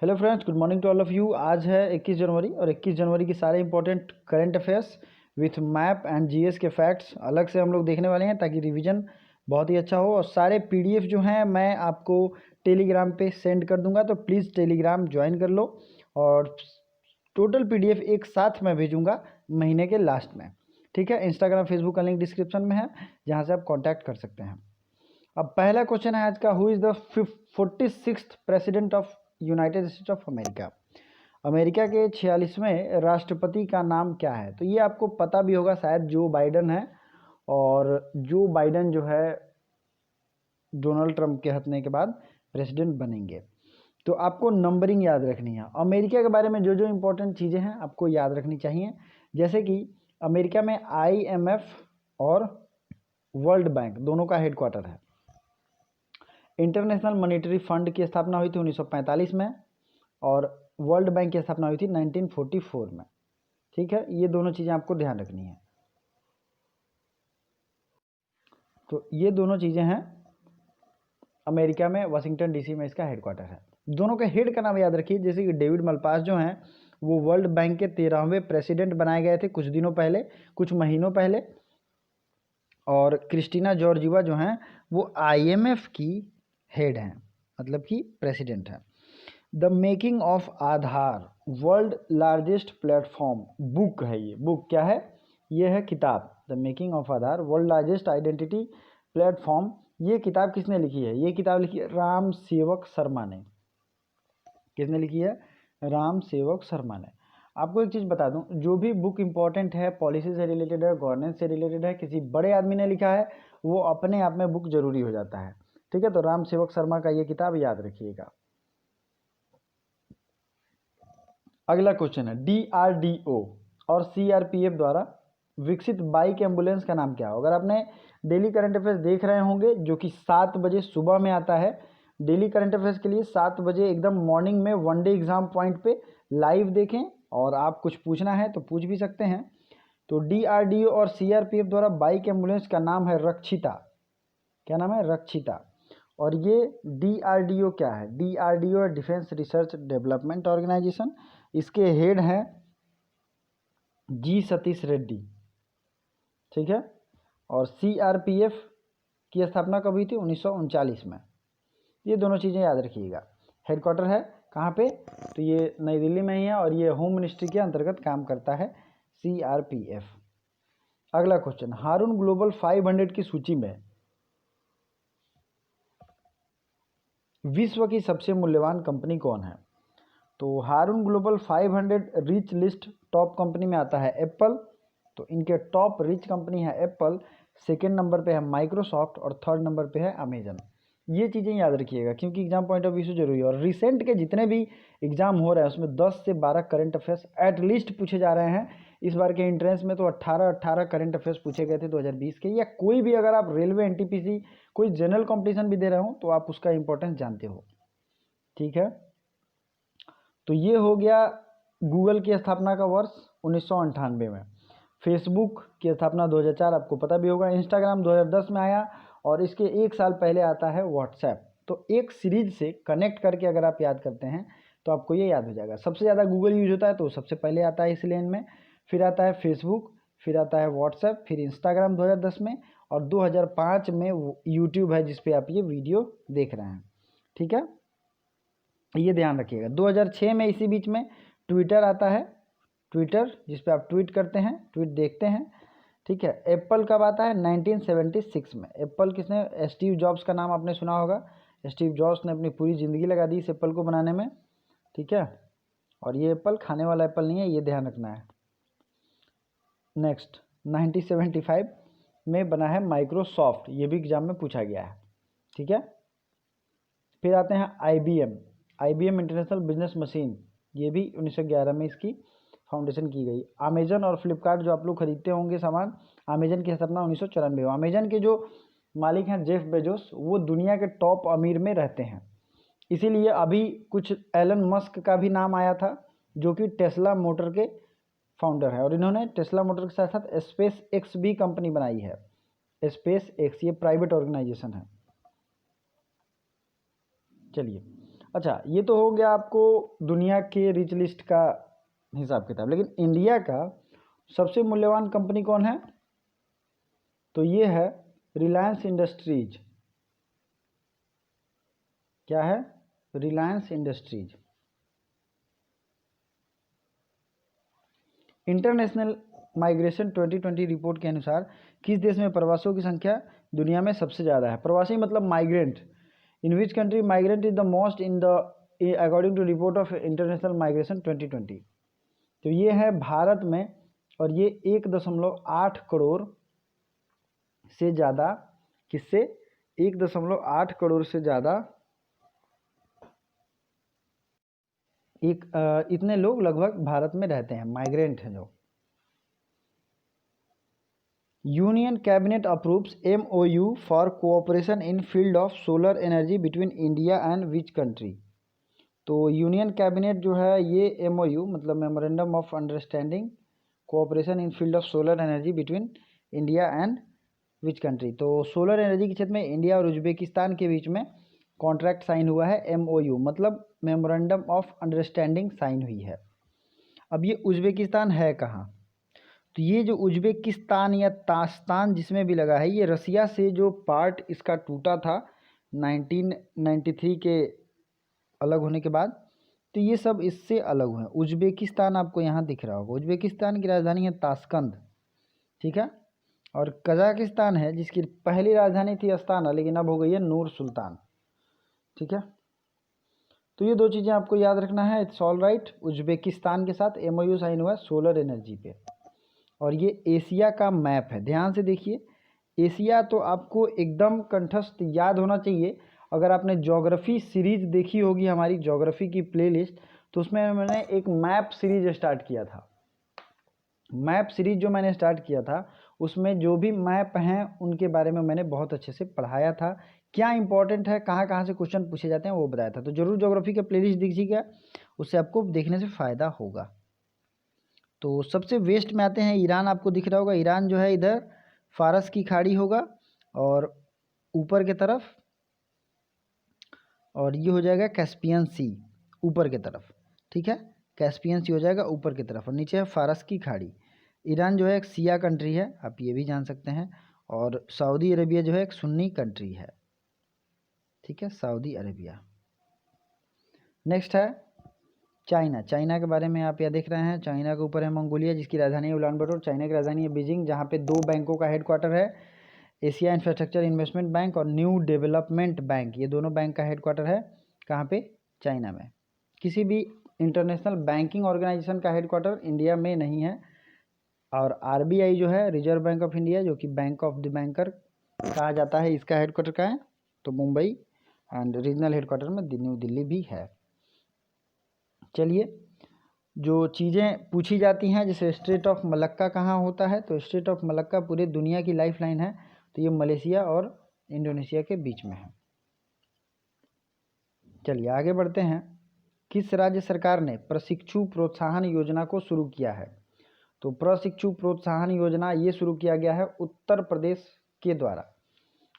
Hello friends, good morning to all of you. आज है 21 जनवरी और 21 जनवरी की सारे important current affairs with map and GS के फैक्ट्स अलग से हम लोग देखने वाले हैं ताकि रिवीजन बहुत ही अच्छा हो। और सारे पीडीएफ जो हैं मैं आपको टेलीग्राम पे सेंड कर दूंगा, तो प्लीज़ टेलीग्राम ज्वाइन कर लो। और टोटल पीडीएफ एक साथ मैं भेजूंगा महीने के लास्ट में, ठीक है। इंस्टाग्राम फेसबुक का लिंक डिस्क्रिप्शन में है, जहाँ से आप कॉन्टैक्ट कर सकते हैं। अब पहला क्वेश्चन है आज का, who is the 46th president of United states of America. America के 46वें राष्ट्रपति का नाम क्या है? तो ये आपको पता भी होगा शायद, जो बाइडन है। और जो बाइडन जो है डोनाल्ड ट्रंप के हटने के बाद प्रेसिडेंट बनेंगे। तो आपको नंबरिंग याद रखनी है। अमेरिका के बारे में जो जो इंपॉर्टेंट चीज़ें हैं आपको याद रखनी चाहिए, जैसे कि अमेरिका में IMF और वर्ल्ड बैंक दोनों का हेडक्वार्टर है। इंटरनेशनल मॉनेटरी फंड की स्थापना हुई थी 1945 में, और वर्ल्ड बैंक की स्थापना हुई थी 1944 में, ठीक है। ये दोनों चीज़ें आपको ध्यान रखनी है। तो ये दोनों चीज़ें हैं, अमेरिका में वाशिंगटन DC में इसका हेडक्वार्टर है। दोनों के हेड का नाम याद रखिए, जैसे कि डेविड मलपास जो हैं वो वर्ल्ड बैंक के 13वें प्रेसिडेंट बनाए गए थे कुछ दिनों पहले, कुछ महीनों पहले। और क्रिस्टीना जॉर्जिवा जो हैं वो IMF की हेड हैं, मतलब कि प्रेसिडेंट हैं। The making of Aadhaar, world largest platform book है। ये बुक क्या है? ये है किताब, the making of Aadhaar world largest identity platform. ये किताब किसने लिखी है? ये किताब लिखी है राम सेवक शर्मा ने। किसने लिखी है? राम सेवक शर्मा ने। आपको एक चीज़ बता दूं, जो भी बुक इंपॉर्टेंट है, पॉलिसी से रिलेटेड है, गवर्नेंस से रिलेटेड है, किसी बड़े आदमी ने लिखा है, वो अपने आप में बुक जरूरी हो जाता है, ठीक है। तो राम सेवक शर्मा का ये किताब याद रखिएगा। अगला क्वेश्चन है, DRDO और CRPF द्वारा विकसित बाइक एम्बुलेंस का नाम क्या हो? अगर आपने डेली करंट अफेयर्स देख रहे होंगे, जो कि 7 बजे सुबह में आता है, डेली करंट अफेयर्स के लिए 7 बजे एकदम मॉर्निंग में वनडे एग्जाम पॉइंट पे लाइव देखें, और आप कुछ पूछना है तो पूछ भी सकते हैं। तो DRDO और CRPF द्वारा बाइक एम्बुलेंस का नाम है रक्षिता। क्या नाम है? रक्षिता। और ये DRDO क्या है? DRDO defence research development organisation. इसके हेड हैं G सतीश रेड्डी, ठीक है। और CRPF की स्थापना कब हुई थी? 1939 में। ये दोनों चीज़ें याद रखिएगा। हेडक्वार्टर है कहाँ पे? तो ये नई दिल्ली में ही है, और ये होम मिनिस्ट्री के अंतर्गत काम करता है CRPF। अगला क्वेश्चन, हारून ग्लोबल 500 की सूची में विश्व की सबसे मूल्यवान कंपनी कौन है? तो Hurun global 500 rich list top company में आता है एप्पल। तो इनके टॉप रिच कंपनी है एप्पल, सेकेंड नंबर पे है माइक्रोसॉफ्ट, और थर्ड नंबर पे है अमेजन। ये चीज़ें याद रखिएगा, क्योंकि एग्जाम पॉइंट ऑफ व्यू से जरूरी है। और रिसेंट के जितने भी एग्जाम हो रहे हैं उसमें 10 से 12 करंट अफेयर्स एटलीस्ट पूछे जा रहे हैं। इस बार के एंट्रेंस में तो 18 करंट अफेयर्स पूछे गए थे 2020 के। या कोई भी, अगर आप रेलवे NTPC कोई जनरल कॉम्पिटिशन भी दे रहे हो तो आप उसका इंपॉर्टेंस जानते हो, ठीक है। तो ये हो गया गूगल की स्थापना का वर्ष 1998 में। फेसबुक की स्थापना 2004, आपको पता भी होगा। इंस्टाग्राम 2010 में आया, और इसके एक साल पहले आता है व्हाट्सएप। तो एक सीरीज से कनेक्ट करके अगर आप याद करते हैं तो आपको ये याद हो जाएगा। सबसे ज़्यादा गूगल यूज होता है तो सबसे पहले आता है इस लेन में, फिर आता है फेसबुक, फिर आता है व्हाट्सएप, फिर इंस्टाग्राम 2010 में, और 2005 में यूट्यूब है जिस पे आप ये वीडियो देख रहे हैं, ठीक है। ये ध्यान रखिएगा। 2006 में इसी बीच में ट्विटर आता है, ट्विटर जिस पे आप ट्वीट करते हैं, ट्वीट देखते हैं, ठीक है। एप्पल कब आता है? 1976 में। एप्पल किसने? स्टीव जॉब्स का नाम आपने सुना होगा। स्टीव जॉब्स ने अपनी पूरी ज़िंदगी लगा दी इस एप्पल को बनाने में, ठीक है। और ये एप्पल खाने वाला एप्पल नहीं है, ये ध्यान रखना है। नेक्स्ट 1975 में बना है माइक्रोसॉफ्ट, ये भी एग्जाम में पूछा गया है, ठीक है। फिर आते हैं IBM इंटरनेशनल बिजनेस मशीन, ये भी 1911 में इसकी फाउंडेशन की गई। अमेजन और फ्लिपकार्ट जो आप लोग खरीदते होंगे सामान, अमेजन की स्थापना 1994 में। अमेजन के जो मालिक हैं जेफ बेजोस, वो दुनिया के टॉप अमीर में रहते हैं, इसीलिए अभी कुछ एलन मस्क का भी नाम आया था, जो कि टेस्ला मोटर के फाउंडर है। और इन्होंने टेस्ला मोटर के साथ साथ स्पेस एक्स भी कंपनी बनाई है। स्पेस एक्स ये प्राइवेट ऑर्गेनाइजेशन है। चलिए अच्छा, ये तो हो गया आपको दुनिया के रिच लिस्ट का हिसाब किताब, लेकिन इंडिया का सबसे मूल्यवान कंपनी कौन है? तो ये है रिलायंस इंडस्ट्रीज। क्या है? Reliance industries. International migration 2020 report के अनुसार किस देश में प्रवासियों की संख्या दुनिया में सबसे ज़्यादा है? प्रवासी मतलब migrant. In which country migrant is the most in the according to report of international migration 2020। तो ये है भारत में, और ये 1.8 करोड़ से ज़्यादा, किससे? 1.8 करोड़ से ज़्यादा, इतने लोग लगभग भारत में रहते हैं, माइग्रेंट हैं जो। Union cabinet approves MOU for cooperation in field of solar energy between India and which country? तो यूनियन कैबिनेट जो है ये MOU मतलब memorandum of understanding cooperation in field of solar energy between India and which country. तो solar energy के क्षेत्र में India और उज्बेकिस्तान के बीच में कॉन्ट्रैक्ट साइन हुआ है, MOU मतलब मेमोरेंडम ऑफ अंडरस्टैंडिंग साइन हुई है। अब ये उज्बेकिस्तान है कहाँ? तो ये जो उज्बेकिस्तान या तास्तान जिसमें भी लगा है, ये रसिया से जो पार्ट इसका टूटा था 1993 के अलग होने के बाद, तो ये सब इससे अलग हुए। उज्बेकिस्तान आपको यहाँ दिख रहा होगा। उज्बेकिस्तान की राजधानी है ताशकंद, ठीक है। और कजाकिस्तान है जिसकी पहली राजधानी थी अस्ताना, लेकिन अब हो गई है नूर सुल्तान, ठीक है। तो ये दो चीज़ें आपको याद रखना है। It's all right. उज्बेकिस्तान के साथ MOU साइन हुआ है सोलर एनर्जी पे। और ये एशिया का मैप है, ध्यान से देखिए। एशिया तो आपको एकदम कंठस्थ याद होना चाहिए। अगर आपने ज्योग्राफी सीरीज देखी होगी, हमारी ज्योग्राफी की प्लेलिस्ट, तो उसमें मैंने एक मैप सीरीज स्टार्ट किया था। मैप सीरीज जो मैंने स्टार्ट किया था उसमें जो भी मैप हैं उनके बारे में मैंने बहुत अच्छे से पढ़ाया था, क्या इंपॉर्टेंट है, कहाँ कहाँ से क्वेश्चन पूछे जाते हैं वो बताया था। तो जरूर ज्योग्राफी का प्लेलिस्ट दीजिएगा, उससे आपको देखने से फ़ायदा होगा। तो सबसे वेस्ट में आते हैं, ईरान आपको दिख रहा होगा। ईरान जो है इधर फारस की खाड़ी होगा और ऊपर के तरफ, और ये हो जाएगा कैस्पियन सी ऊपर के तरफ, ठीक है। कैस्पियन सी हो जाएगा ऊपर की तरफ और नीचे है फारस की खाड़ी। ईरान जो है एक शिया कंट्री है, आप ये भी जान सकते हैं। और सऊदी अरेबिया जो है एक सुन्नी कंट्री है, ठीक है, सऊदी अरेबिया। नेक्स्ट है चाइना। चाइना के बारे में आप यह देख रहे हैं, चाइना के ऊपर है मंगोलिया जिसकी राजधानी है उलान बटोर। चाइना की राजधानी है बीजिंग, जहाँ पे 2 बैंकों का हेडक्वार्टर है, एशिया इंफ्रास्ट्रक्चर इन्वेस्टमेंट बैंक और न्यू डेवलपमेंट बैंक। ये दोनों बैंक का हेडक्वार्टर है कहाँ पे? चाइना में। किसी भी इंटरनेशनल बैंकिंग ऑर्गेनाइजेशन का हेडक्वार्टर इंडिया में नहीं है। और RBI जो है रिजर्व बैंक ऑफ इंडिया, जो कि बैंक ऑफ द बैंकर कहा जाता है, इसका हेडक्वार्टर कहाँ है? तो मुंबई, एंड रीजनल हेडक्वार्टर में न्यू दिल्ली भी है। चलिए, जो चीज़ें पूछी जाती हैं, जैसे स्ट्रेट ऑफ मलक्का कहाँ होता है, तो स्ट्रेट ऑफ मलक्का पूरे दुनिया की लाइफलाइन है, तो ये मलेशिया और इंडोनेशिया के बीच में है। चलिए आगे बढ़ते हैं। किस राज्य सरकार ने प्रशिक्षु प्रोत्साहन योजना को शुरू किया है? तो प्रशिक्षु प्रोत्साहन योजना ये शुरू किया गया है उत्तर प्रदेश के द्वारा।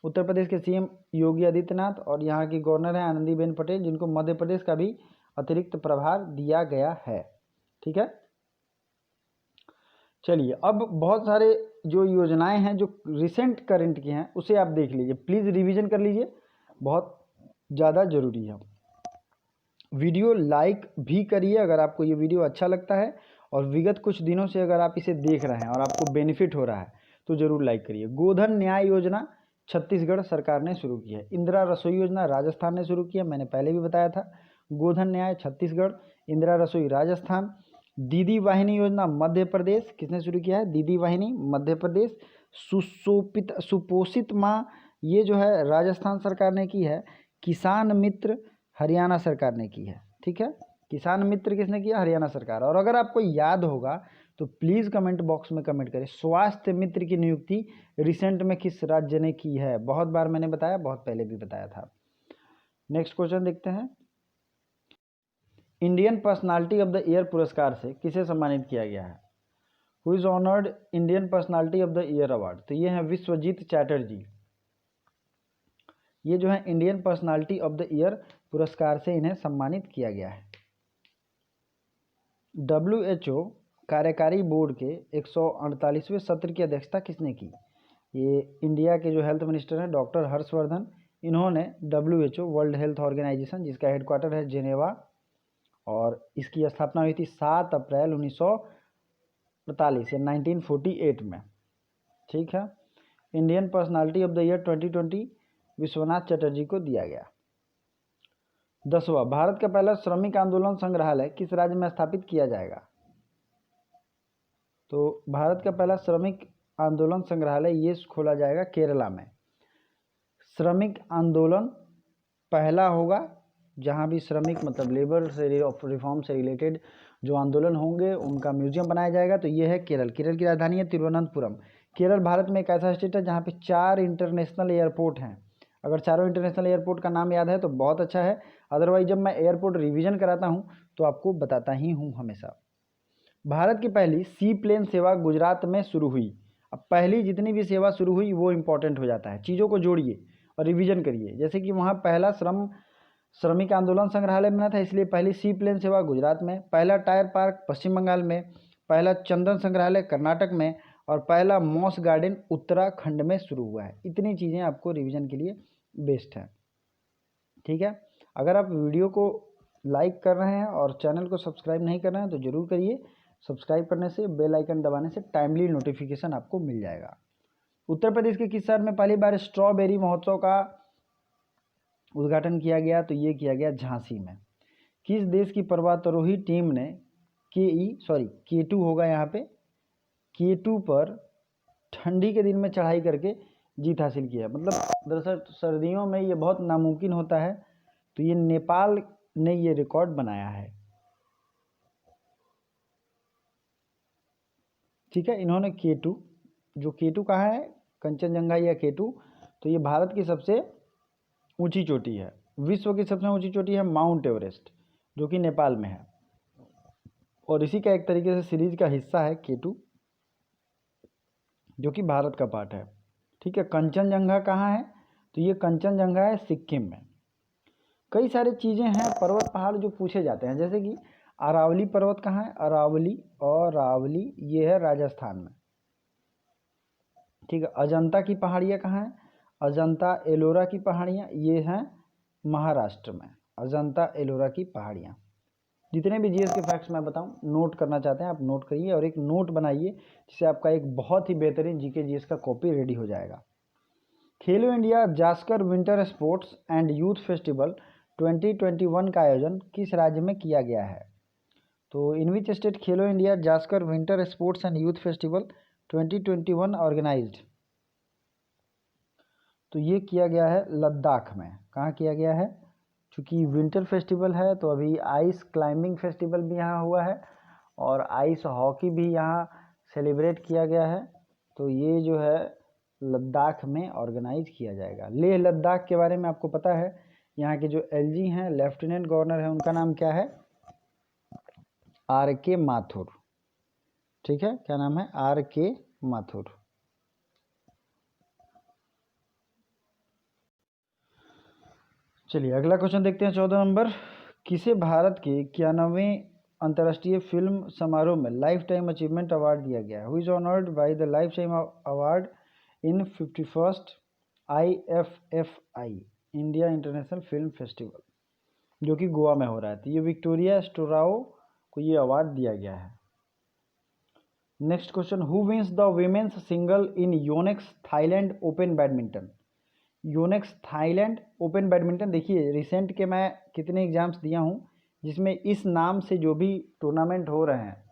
उत्तर प्रदेश के CM योगी आदित्यनाथ और यहाँ की गवर्नर है आनंदीबेन पटेल, जिनको मध्य प्रदेश का भी अतिरिक्त प्रभार दिया गया है, ठीक है। चलिए, अब बहुत सारे जो योजनाएं हैं जो रिसेंट करंट की हैं उसे आप देख लीजिए, प्लीज़ रिवीजन कर लीजिए, बहुत ज़्यादा ज़रूरी है। वीडियो लाइक भी करिए अगर आपको ये वीडियो अच्छा लगता है, और विगत कुछ दिनों से अगर आप इसे देख रहे हैं और आपको बेनिफिट हो रहा है तो ज़रूर लाइक करिए। गोधन न्याय योजना छत्तीसगढ़ सरकार ने शुरू की है। इंदिरा रसोई योजना राजस्थान ने शुरू किया, मैंने पहले भी बताया था। गोधन न्याय छत्तीसगढ़, इंदिरा रसोई राजस्थान। दीदी वाहिनी योजना मध्य प्रदेश, किसने शुरू किया है? दीदी वाहिनी मध्य प्रदेश। सुपोषित माँ, ये जो है राजस्थान सरकार ने की है। किसान मित्र हरियाणा सरकार ने की है, ठीक है। किसान मित्र किसने किया? हरियाणा सरकार। और अगर आपको याद होगा तो प्लीज़ कमेंट बॉक्स में कमेंट करें, स्वास्थ्य मित्र की नियुक्ति रिसेंट में किस राज्य ने की है? बहुत बार मैंने बताया, बहुत पहले भी बताया था। नेक्स्ट क्वेश्चन देखते हैं। Indian personality of the year पुरस्कार से किसे सम्मानित किया गया है? Who is honoured Indian personality of the year award? तो ये है विश्वजीत चैटर्जी। ये जो है Indian personality of the year पुरस्कार से इन्हें सम्मानित किया गया है। WHO कार्यकारी बोर्ड के 148वें सत्र की अध्यक्षता किसने की? ये इंडिया के जो हेल्थ मिनिस्टर हैं डॉक्टर हर्षवर्धन, इन्होंने WHO वर्ल्ड हेल्थ ऑर्गेनाइजेशन, जिसका हेडक्वार्टर है जेनेवा, और इसकी स्थापना हुई थी 7 अप्रैल 1948 या 1948 में। ठीक है। Indian personality of the year 2020 Vishwanath Chatterjee को दिया गया। 10वां, भारत का पहला श्रमिक आंदोलन संग्रहालय किस राज्य में स्थापित किया जाएगा? तो भारत का पहला श्रमिक आंदोलन संग्रहालय ये खोला जाएगा केरला में। श्रमिक आंदोलन पहला होगा जहाँ भी श्रमिक मतलब लेबर से रिफॉर्म से रिलेटेड जो आंदोलन होंगे उनका म्यूजियम बनाया जाएगा। तो ये है केरल। केरल की राजधानी है तिरुवनंतपुरम। केरल भारत में एक ऐसा स्टेट है जहाँ पे 4 इंटरनेशनल एयरपोर्ट हैं। अगर चारों इंटरनेशनल एयरपोर्ट का नाम याद है तो बहुत अच्छा है, अदरवाइज जब मैं एयरपोर्ट रिवीजन कराता हूँ तो आपको बताता ही हूँ हमेशा। भारत की पहली सी प्लेन सेवा गुजरात में शुरू हुई। अब पहली जितनी भी सेवा शुरू हुई वो इम्पोर्टेंट हो जाता है, चीज़ों को जोड़िए और रिवीजन करिए। जैसे कि वहाँ पहला श्रमिक आंदोलन संग्रहालय बना था, इसलिए पहली सी प्लेन सेवा गुजरात में, पहला टायर पार्क पश्चिम बंगाल में, पहला चंदन संग्रहालय कर्नाटक में, और पहला मॉस गार्डन उत्तराखंड में शुरू हुआ है। इतनी चीज़ें आपको रिवीजन के लिए बेस्ट हैं। ठीक है। अगर आप वीडियो को लाइक कर रहे हैं और चैनल को सब्सक्राइब नहीं कर रहे हैं तो ज़रूर करिए। सब्सक्राइब करने से, बेल आइकन दबाने से टाइमली नोटिफिकेशन आपको मिल जाएगा। उत्तर प्रदेश के किस शहर में पहली बार स्ट्रॉबेरी महोत्सव का उद्घाटन किया गया? तो ये किया गया झांसी में। किस देश की पर्वतारोही टीम ने K2 होगा यहाँ पे, K2 पर ठंडी के दिन में चढ़ाई करके जीत हासिल किया? मतलब दरअसल सर्दियों में ये बहुत नामुमकिन होता है, तो ये नेपाल ने ये रिकॉर्ड बनाया है। ठीक है। इन्होंने K2, जो K2 कहाँ है, कंचनजंगा या K2, तो ये भारत की सबसे ऊंची चोटी है। विश्व की सबसे ऊंची चोटी है माउंट एवरेस्ट, जो कि नेपाल में है, और इसी का एक तरीके से सीरीज का हिस्सा है K2, जो कि भारत का पार्ट है। ठीक है। कंचनजंगा कहाँ है? तो ये कंचनजंगा है सिक्किम में। कई सारी चीज़ें हैं, पर्वत पहाड़ जो पूछे जाते हैं, जैसे कि अरावली पर्वत कहाँ है? अरावली ये है राजस्थान में। ठीक है। अजंता की पहाड़ियाँ कहाँ हैं? अजंता एलोरा की पहाड़ियाँ ये हैं महाराष्ट्र में। अजंता एलोरा की पहाड़ियाँ। जितने भी जीएस के फैक्ट्स मैं बताऊं, नोट करना चाहते हैं आप नोट करिए और एक नोट बनाइए, जिससे आपका एक बहुत ही बेहतरीन जीके जीएस का कॉपी रेडी हो जाएगा। खेलो India Zanskar winter sports and youth festival 2021 का आयोजन किस राज्य में किया गया है? तो in which state Khelo India Zanskar winter sports and youth festival 2021 organised? तो ये किया गया है लद्दाख में। कहाँ किया गया है? चूँकि विंटर फेस्टिवल है तो अभी आइस क्लाइंबिंग फेस्टिवल भी यहाँ हुआ है और आइस हॉकी भी यहाँ सेलिब्रेट किया गया है। तो ये जो है लद्दाख में ऑर्गेनाइज किया जाएगा। लेह लद्दाख के बारे में आपको पता है, यहाँ के जो एलजी हैं, लेफ्टिनेंट गवर्नर हैं, उनका नाम क्या है? RK माथुर। ठीक है। क्या नाम है? RK माथुर। चलिए अगला क्वेश्चन देखते हैं। 14 नंबर, किसे भारत के 91वें अंतर्राष्ट्रीय फिल्म समारोह में लाइफ टाइम अचीवमेंट अवार्ड दिया गया है? Who is honoured by the life time award in 51st IFFI India international film festival, जो कि गोवा में हो रहा है? तो ये विक्टोरिया स्टोराओ को ये अवार्ड दिया गया है। Next question, who wins the women's single in Yonex Thailand Open badminton? Yonex Thailand Open badminton, देखिए रिसेंट के मैं कितने एग्जाम्स दिया हूँ जिसमें इस नाम से जो भी टूर्नामेंट हो रहे हैं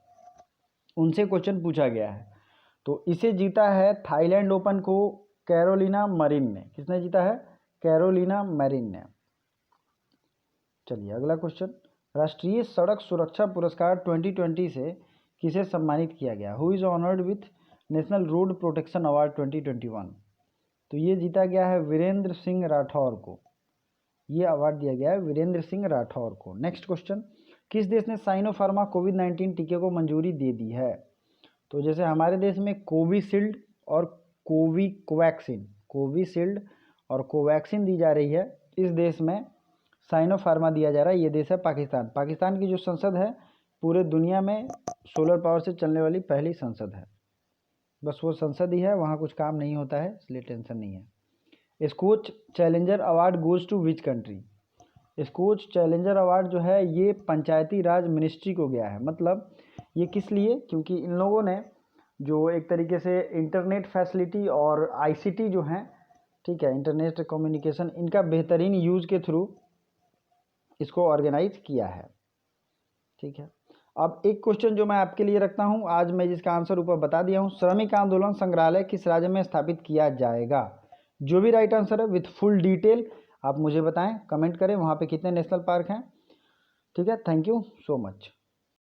उनसे क्वेश्चन पूछा गया है। तो इसे जीता है थाईलैंड ओपन को कैरोलिना मरिन ने। किसने जीता है? कैरोलिना मरिन ने। चलिए अगला क्वेश्चन, राष्ट्रीय सड़क सुरक्षा पुरस्कार 2020 से किसे सम्मानित किया गया? Who is honoured with national road protection award 2021? तो ये जीता गया है वीरेंद्र सिंह राठौर को। ये अवार्ड दिया गया है वीरेंद्र सिंह राठौर को। नेक्स्ट क्वेश्चन, किस देश ने साइनोफार्मा कोविड-19 टीके को मंजूरी दे दी है? तो जैसे हमारे देश में कोविशील्ड और कोवैक्सीन दी जा रही है, इस देश में साइनोफार्मा दिया जा रहा है। ये देश है पाकिस्तान। पाकिस्तान की जो संसद है पूरे दुनिया में सोलर पावर से चलने वाली पहली संसद है। बस वो संसद ही है, वहाँ कुछ काम नहीं होता है, इसलिए टेंशन नहीं है। Skoch challenger award goes to which country? Skoch challenger award जो है ये पंचायती राज मिनिस्ट्री को गया है। मतलब ये किस लिए? क्योंकि इन लोगों ने जो एक तरीके से इंटरनेट फैसिलिटी और आईसीटी जो हैं, ठीक है, इंटरनेट कम्युनिकेशन, इनका बेहतरीन यूज़ के थ्रू इसको ऑर्गेनाइज किया है। ठीक है, अब एक क्वेश्चन जो मैं आपके लिए रखता हूं, आज मैं जिसका आंसर ऊपर बता दिया हूं, श्रमिक आंदोलन संग्रहालय किस राज्य में स्थापित किया जाएगा? जो भी राइट आंसर है विथ फुल डिटेल आप मुझे बताएं, कमेंट करें वहां पे कितने नेशनल पार्क हैं। ठीक है, थैंक यू सो मच।